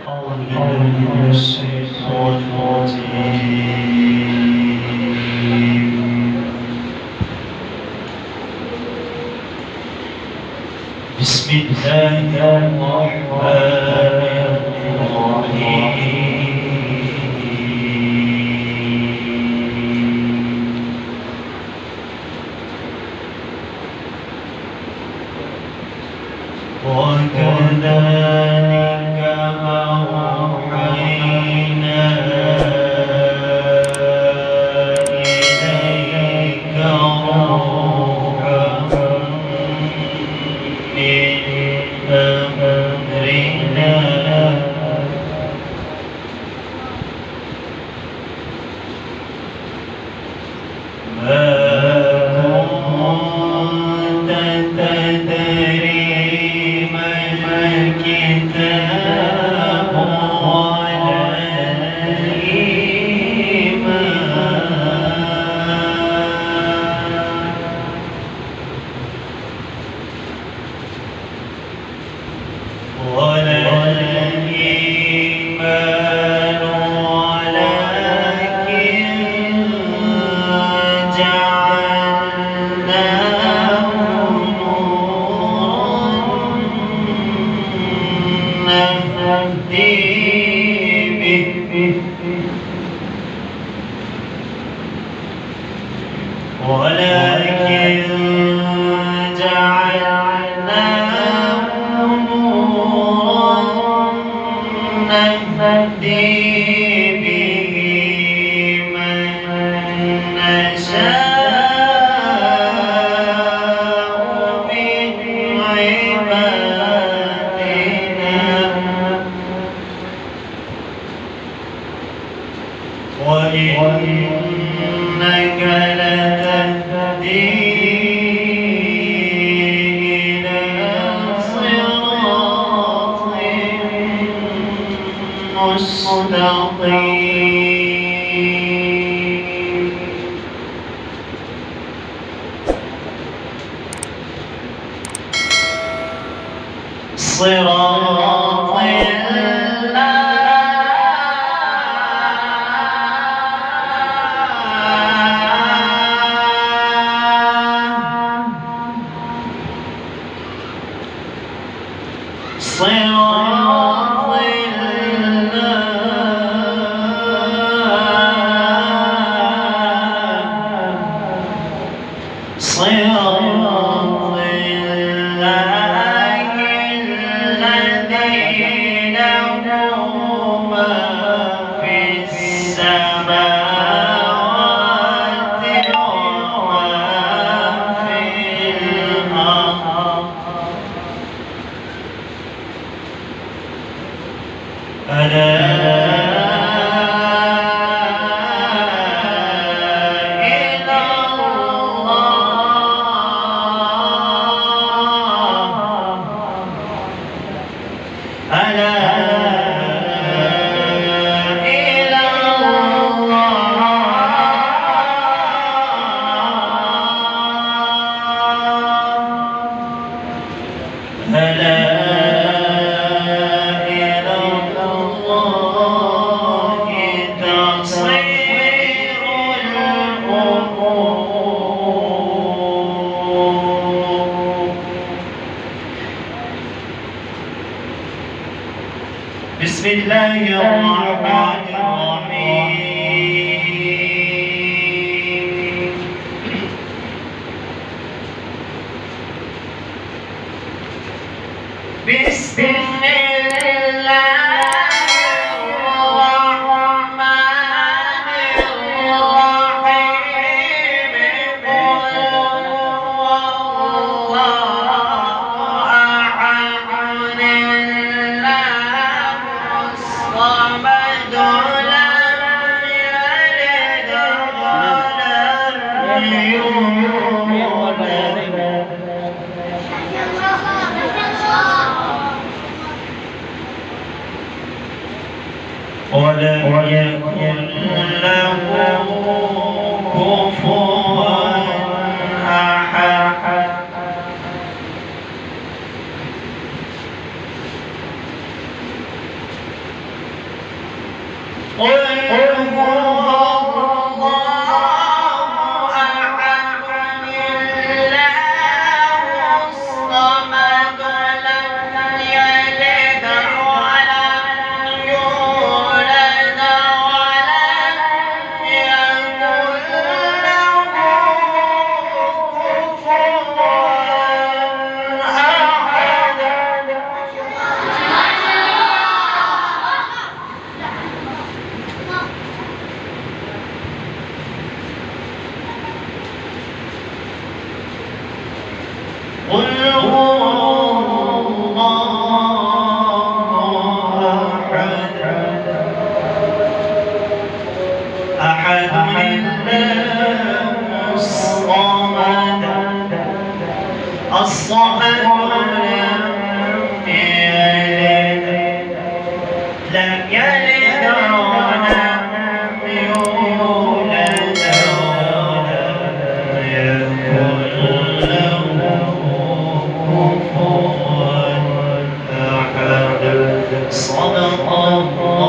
بالله من الشيطان الرجيم. بسم الله الرحمن الرحيم. وكذلك أوحينا إليك روحا من أمرنا ما كنت تدري ما الكتاب ولا الإيمان ولكن جعلناه نورا نهدي به ولكن جعلناه نورا نهدي به من نشاء من عبادنا وإنك لتهدي إلى صراط مستقيم. صراط الذي له ما في السماوات وما في الأرض ألا إلى الله ألا إلى الله ألا بسم الله الرحمن الرحيم. بسم الله الرحمن الرحيم. قل هو الله أحد الله الصمد لم يلد ولم يولد ولم يكن له كفوا أحد. الصمد لم يلد ولم يولد ولم يكن له كفوا أحد. صدق الله.